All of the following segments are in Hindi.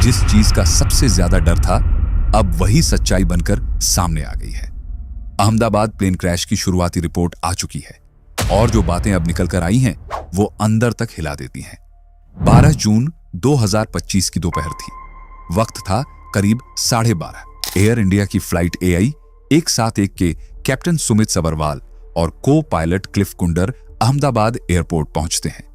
जिस चीज का सबसे ज्यादा डर था, अब वही सच्चाई बनकर सामने आ गई है। अहमदाबाद प्लेन क्रैश की शुरुआती रिपोर्ट आ चुकी है और जो बातें अब निकल कर आई हैं वो अंदर तक हिला देती हैं। 12 जून 2025 की दोपहर थी। वक्त था करीब 12:30। एयर इंडिया की फ्लाइट AI 171 के कैप्टन सुमित सबरवाल और को पायलट क्लिफ कुंडर अहमदाबाद एयरपोर्ट पहुंचते हैं।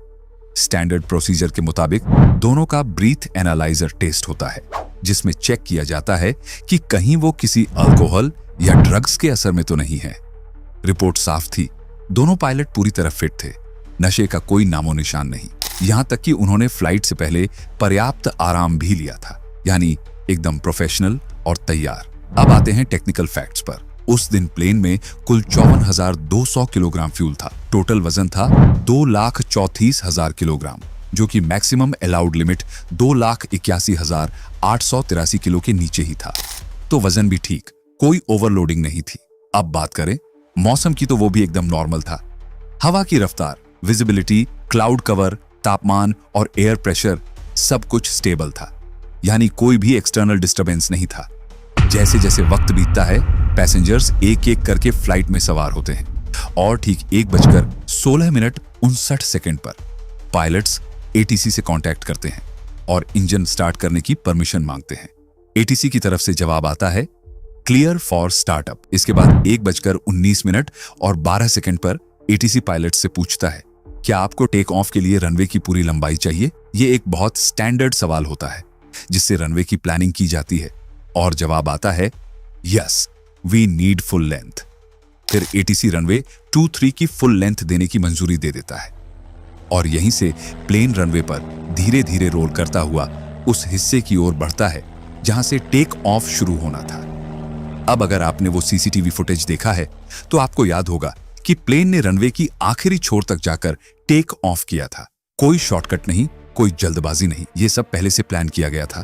स्टैंडर्ड प्रोसीजर के मुताबिक दोनों का ब्रीथ एनालाइजर टेस्ट होता है, जिसमें चेक किया जाता है कि कहीं वो किसी अल्कोहल या ड्रग्स के असर में तो नहीं है। रिपोर्ट साफ थी, दोनों पायलट पूरी तरह फिट थे, नशे का कोई नामो निशान नहीं। यहां तक कि उन्होंने फ्लाइट से पहले पर्याप्त आराम भी लिया था, यानी एकदम प्रोफेशनल और तैयार। अब आते हैं टेक्निकल फैक्ट्स पर। उस दिन प्लेन में कुल 54,200 किलोग्राम फ्यूल था। टोटल वजन था 2,34,000 किलोग्राम, जो कि मैक्सिमम अलाउड लिमिट 2,81,883 किलो के नीचे ही था। तो वजन भी ठीक, कोई ओवरलोडिंग नहीं थी। अब बात करें मौसम की, तो वो भी एकदम नॉर्मल था। हवा की रफ्तार, विजिबिलिटी, क्लाउड कवर, तापमान और एयर प्रेशर सब कुछ स्टेबल था, यानी कोई भी एक्सटर्नल डिस्टरबेंस नहीं था। जैसे जैसे वक्त बीतता है, पैसेंजर्स एक एक करके फ्लाइट में सवार होते हैं और ठीक 1:16:59 पर पायलट्स ATC से कांटेक्ट करते हैं और इंजन स्टार्ट करने की परमिशन मांगते हैं। ATC की तरफ से जवाब आता है क्लियर फॉर स्टार्टअप। इसके बाद 1:19:12 पर ATC पायलट से पूछता है, क्या आपको टेक ऑफ के लिए रनवे की पूरी लंबाई चाहिए? ये एक बहुत स्टैंडर्ड सवाल होता है जिससे रनवे की प्लानिंग की जाती है और जवाब आता है yes, we need full length. फिर ATC रनवे 23 की फुल लेंथ देने की मंजूरी दे देता है और यहीं से प्लेन रनवे पर धीरे धीरे रोल करता हुआ उस हिस्से की ओर बढ़ता है जहां से टेक ऑफ शुरू होना था। अब अगर आपने वो CCTV फुटेज देखा है तो आपको याद होगा कि प्लेन ने रनवे की आखिरी छोर तक जाकर टेक ऑफ किया था। कोई शॉर्टकट नहीं, कोई जल्दबाजी नहीं, ये सब पहले से प्लान किया गया था,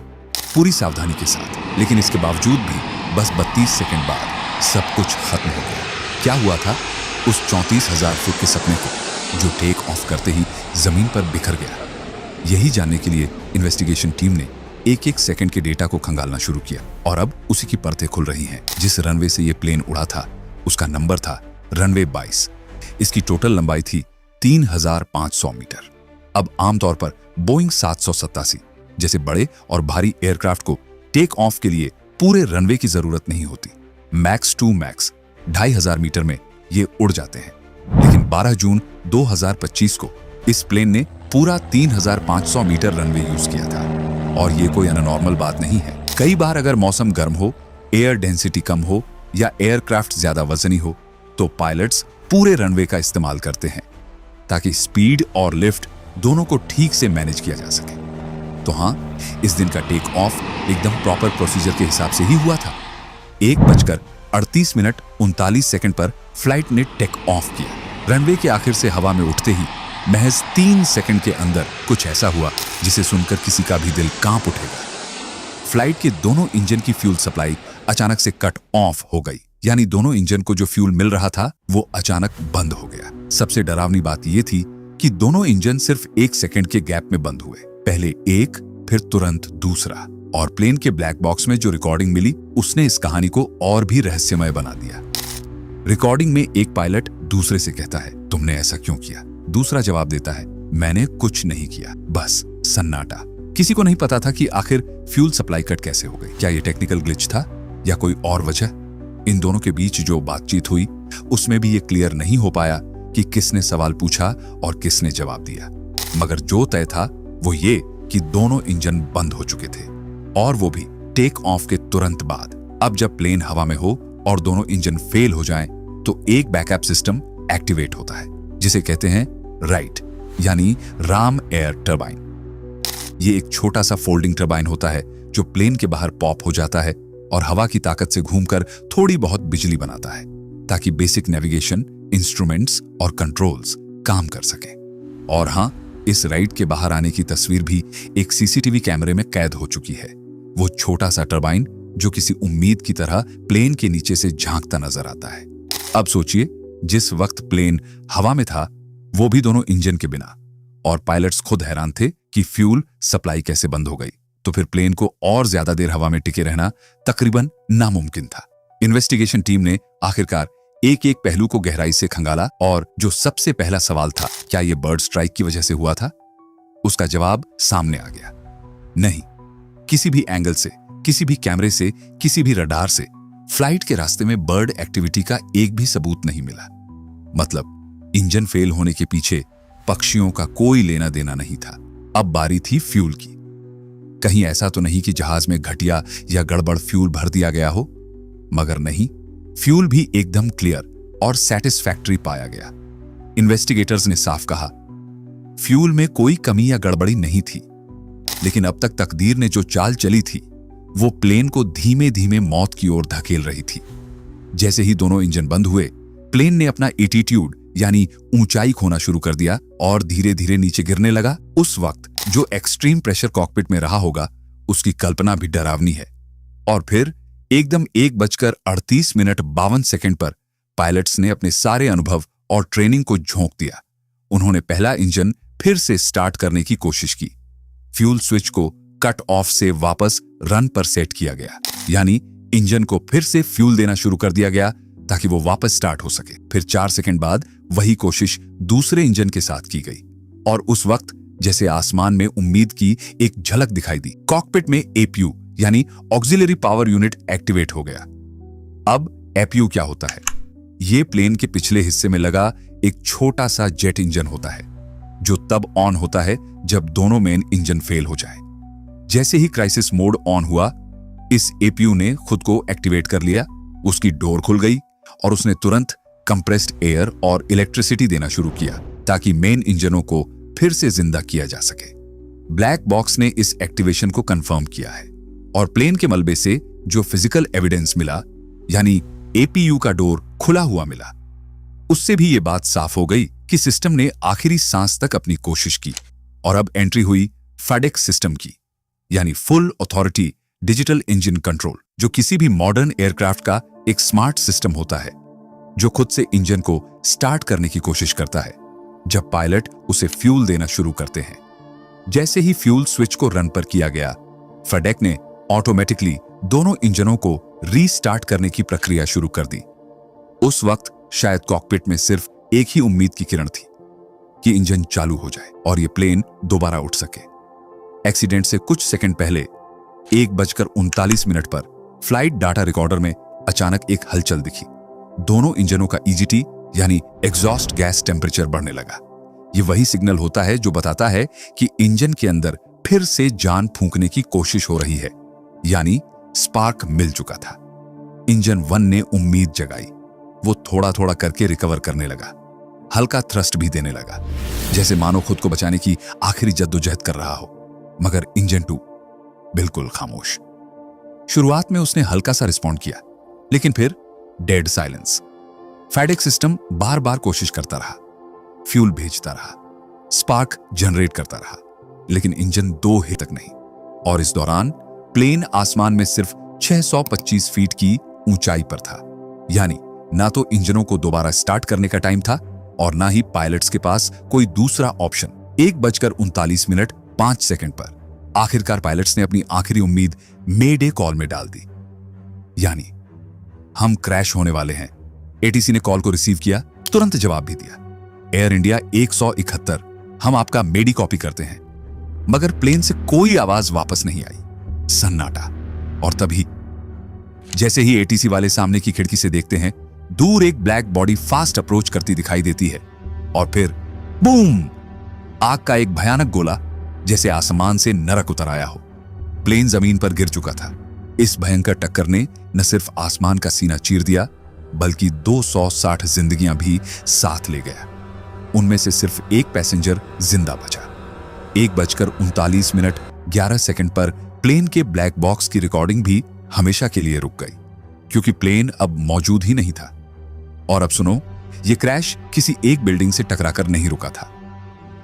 पूरी सावधानी के साथ। लेकिन इसके बावजूद भी बस 32 सेकंड बाद सब कुछ खत्म हो गया। क्या हुआ था उस 34,000 फुट के सपने को, जो टेक ऑफ करते ही जमीन पर बिखर गया? यही जानने के लिए इन्वेस्टिगेशन टीम ने एक एक सेकंड के डेटा को खंगालना शुरू किया और अब उसी की परतें खुल रही हैं। जिस रनवे से ये प्लेन उड़ा था उसका नंबर था रनवे 22। इसकी टोटल लंबाई थी 3,500 मीटर। अब आमतौर पर बोइंग 787 जैसे बड़े और भारी एयरक्राफ्ट को टेक ऑफ के लिए पूरे रनवे की जरूरत नहीं होती। मैक्स टू मैक्स 2,500 मीटर में ये उड़ जाते हैं। लेकिन 12 जून 2025 को इस प्लेन ने पूरा 3,500 मीटर रनवे यूज किया था और ये कोई अननॉर्मल बात नहीं है। कई बार अगर मौसम गर्म हो, एयर डेंसिटी कम हो या एयरक्राफ्ट ज्यादा वजनी हो तो पायलट्स पूरे रनवे का इस्तेमाल करते हैं ताकि स्पीड और लिफ्ट दोनों को ठीक से मैनेज किया जा सके। तो हाँ, इस दिन का टेक ऑफ एकदम प्रॉपर प्रोसीजर के हिसाब से ही हुआ था। 1:38:39 पर फ्लाइट ने टेक ऑफ किया। रनवे के आखिर से हवा में उठते ही महज 3 सेकंड के अंदर कुछ ऐसा हुआ जिसे सुनकर किसी का भी दिल कांप उठेगा। फ्लाइट के दोनों इंजन की फ्यूल सप्लाई अचानक से कट ऑफ हो गई, यानी दोनों इंजन को जो फ्यूल मिल रहा था वो अचानक बंद हो गया। सबसे डरावनी बात यह थी कि दोनों इंजन सिर्फ 1 सेकंड के गैप में बंद हुए, पहले एक फिर तुरंत दूसरा। और प्लेन के ब्लैक बॉक्स में जो रिकॉर्डिंग मिली उसने इस कहानी को और भी रहस्यमय बना दिया। रिकॉर्डिंग में एक पायलट दूसरे से कहता है, तुमने ऐसा क्यों किया? दूसरा जवाब देता है, मैंने कुछ नहीं किया। बस सन्नाटा। किसी को नहीं पता था कि आखिर फ्यूल सप्लाई कट कैसे हो गई। क्या ये टेक्निकल ग्लिच था या कोई और वजह? इन दोनों के बीच जो बातचीत हुई उसमें भी ये क्लियर नहीं हो पाया कि किसने सवाल पूछा और किसने जवाब दिया। मगर जो तय था वो ये कि दोनों इंजन बंद हो चुके थे और वो भी टेक ऑफ के तुरंत बाद। अब जब प्लेन हवा में हो और दोनों इंजन फेल हो जाएं, तो एक बैकअप सिस्टम एक्टिवेट होता है जिसे कहते हैं राइट, यानी राम एयर टरबाइन। ये एक छोटा सा फोल्डिंग टरबाइन होता है जो प्लेन के बाहर पॉप हो जाता है और हवा की ताकत से घूमकर थोड़ी बहुत बिजली बनाता है ताकि बेसिक नेविगेशन, इंस्ट्रूमेंट्स और कंट्रोल्स काम कर सकें। और हाँ, इस राइट के बाहर आने की तस्वीर भी एक CCTV कैमरे में कैद हो चुकी है। वो छोटा सा टरबाइन जो किसी उम्मीद की तरह प्लेन के नीचे से झांकता नजर आता है। अब सोचिए, जिस वक्त प्लेन हवा में था वो भी दोनों इंजन के बिना, और पायलट्स खुद हैरान थे कि फ्यूल सप्लाई कैसे बंद हो गई। तो फिर प्लेन को और ज्यादा देर हवा में टिके रहना तकरीबन नामुमकिन था। इन्वेस्टिगेशन टीम ने आखिरकार एक एक पहलू को गहराई से खंगाला और जो सबसे पहला सवाल था, क्या यह बर्ड स्ट्राइक की वजह से हुआ था, उसका जवाब सामने आ गया। नहीं, किसी भी एंगल से, किसी भी कैमरे से, किसी भी रडार से फ्लाइट के रास्ते में बर्ड एक्टिविटी का एक भी सबूत नहीं मिला। मतलब इंजन फेल होने के पीछे पक्षियों का कोई लेना देना नहीं था। अब बारी थी फ्यूल की। कहीं ऐसा तो नहीं कि जहाज में घटिया या गड़बड़ फ्यूल भर दिया गया हो, मगर नहीं, फ्यूल भी एकदम क्लियर और सेटिस्फैक्टरी पाया गया। इन्वेस्टिगेटर्स ने साफ कहा, फ्यूल में कोई कमी या गड़बड़ी नहीं थी, लेकिन अब तक तकदीर ने जो चाल चली थी वो प्लेन को धीमे धीमे मौत की ओर धकेल रही थी। जैसे ही दोनों इंजन बंद हुए, प्लेन ने अपना एटीट्यूड यानी ऊंचाई खोना शुरू कर दिया और धीरे धीरे नीचे गिरने लगा। उस वक्त जो एक्सट्रीम प्रेशर कॉकपिट में रहा होगा, उसकी कल्पना भी डरावनी है। और फिर एकदम 1:38:52 पर पायलट्स ने अपने सारे अनुभव और ट्रेनिंग को झोंक दिया। उन्होंने पहला इंजन फिर से स्टार्ट करने की कोशिश की। फ्यूल स्विच को कट ऑफ से वापस रन पर सेट किया गया, यानी इंजन को फिर से फ्यूल देना शुरू कर दिया गया ताकि वो वापस स्टार्ट हो सके। फिर 4 सेकंड बाद वही कोशिश दूसरे इंजन के साथ की गई और उस वक्त जैसे आसमान में उम्मीद की एक झलक दिखाई दी। कॉकपिट में एपीयू यानी ऑक्सिलरी पावर यूनिट एक्टिवेट हो गया। अब एपीयू क्या होता है? ये प्लेन के पिछले हिस्से में लगा एक छोटा सा जेट इंजन होता है जो तब ऑन होता है जब दोनों मेन इंजन फेल हो जाए। जैसे ही क्राइसिस मोड ऑन हुआ, इस एपीयू ने खुद को एक्टिवेट कर लिया, उसकी डोर खुल गई और उसने तुरंत कंप्रेस्ड एयर और इलेक्ट्रिसिटी देना शुरू किया ताकि मेन इंजनों को फिर से जिंदा किया जा सके। ब्लैक बॉक्स ने इस एक्टिवेशन को कंफर्म किया है और प्लेन के मलबे से जो फिजिकल एविडेंस मिला, यानी एपीयू का डोर खुला हुआ मिला, उससे भी यह बात साफ हो गई कि सिस्टम ने आखिरी सांस तक अपनी कोशिश की। और अब एंट्री हुई फेडेक्स सिस्टम की, यानी full authority digital engine control, जो किसी भी मॉडर्न एयरक्राफ्ट का एक स्मार्ट सिस्टम होता है जो खुद से इंजन को स्टार्ट करने की कोशिश करता है जब पायलट उसे फ्यूल देना शुरू करते हैं। जैसे ही फ्यूल स्विच को रन पर किया गया, फेडेक ने ऑटोमेटिकली दोनों इंजनों को रीस्टार्ट करने की प्रक्रिया शुरू कर दी। उस वक्त शायद कॉकपिट में सिर्फ एक ही उम्मीद की किरण थी कि इंजन चालू हो जाए और ये प्लेन दोबारा उठ सके। एक्सीडेंट से कुछ सेकंड पहले 1:39 पर फ्लाइट डाटा रिकॉर्डर में अचानक एक हलचल दिखी। दोनों इंजनों का ईजीटी यानी एग्जॉस्ट गैस टेम्परेचर बढ़ने लगा। ये वही सिग्नल होता है जो बताता है कि इंजन के अंदर फिर से जान फूंकने की कोशिश हो रही है, यानी स्पार्क मिल चुका था। इंजन 1 ने उम्मीद जगाई। वो थोड़ा थोड़ा करके रिकवर करने लगा, हल्का थ्रस्ट भी देने लगा, जैसे मानो खुद को बचाने की आखिरी जद्दोजहद कर रहा हो। मगर इंजन 2 बिल्कुल खामोश। शुरुआत में उसने हल्का सा रिस्पॉन्ड किया, लेकिन फिर डेड साइलेंस। फेडेक्स सिस्टम बार बार कोशिश करता रहा, फ्यूल भेजता रहा, स्पार्क जनरेट करता रहा, लेकिन इंजन 2 ही तक नहीं। और इस दौरान प्लेन आसमान में सिर्फ 625 फीट की ऊंचाई पर था, यानी ना तो इंजनों को दोबारा स्टार्ट करने का टाइम था और ना ही पायलट्स के पास कोई दूसरा ऑप्शन। 1:39:05 पर आखिरकार पायलट्स ने अपनी आखिरी उम्मीद मेडे कॉल में डाल दी, यानी हम क्रैश होने वाले हैं। एटीसी ने कॉल को रिसीव किया, तुरंत जवाब भी दिया, एयर इंडिया 171, हम आपका मेडी कॉपी करते हैं। मगर प्लेन से कोई आवाज वापस नहीं आई, सन्नाटा। और तभी जैसे ही एटीसी वाले सामने की खिड़की से देखते हैं, दूर एक ब्लैक बॉडी फास्ट अप्रोच करती दिखाई देती है और फिर बूम, आग का एक भयानक गोला जैसे आसमान से नरक उतर आया हो। प्लेन जमीन पर गिर चुका था। इस भयंकर टक्कर ने न सिर्फ आसमान का सीना चीर दिया, बल्कि 260 जिंदगियां भी साथ ले गया। उनमें से सिर्फ एक पैसेंजर जिंदा बचा। 1:39:11 पर प्लेन के ब्लैक बॉक्स की रिकॉर्डिंग भी हमेशा के लिए रुक गई, क्योंकि प्लेन अब मौजूद ही नहीं था। और अब सुनो, यह क्रैश किसी एक बिल्डिंग से टकराकर नहीं रुका था।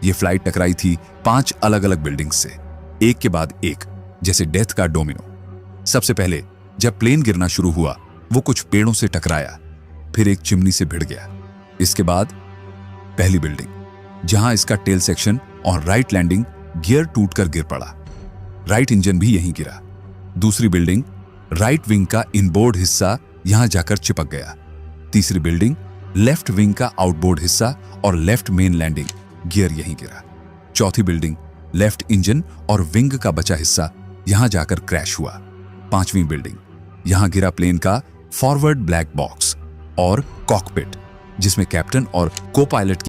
यह फ्लाइट टकराई थी 5 अलग अलग बिल्डिंग्स से, एक के बाद एक, जैसे डेथ का डोमिनो। सबसे पहले जब प्लेन गिरना शुरू हुआ, वो कुछ पेड़ों से टकराया, फिर एक चिमनी से भिड़ गया। इसके बाद पहली बिल्डिंग, जहां इसका टेल सेक्शन और राइट लैंडिंग गियर टूटकर गिर पड़ा। राइट इंजन भी यहीं गिरा। दूसरी बिल्डिंग, राइट विंग का इनबोर्ड हिस्सा यहां जाकर चिपक गया। तीसरी बिल्डिंग, लेफ्ट विंग का आउटबोर्ड हिस्सा और लेफ्ट मेन लैंडिंग गियर यहीं गिरा। चौथी बिल्डिंग, लेफ्ट इंजन और विंग का बचा हिस्सा यहां जाकर क्रैश हुआ। पांचवी बिल्डिंग, यहां गिरा प्लेन का फॉरवर्ड ब्लैक बॉक्स और कॉकपिट, जिसमें कैप्टन और को पायलट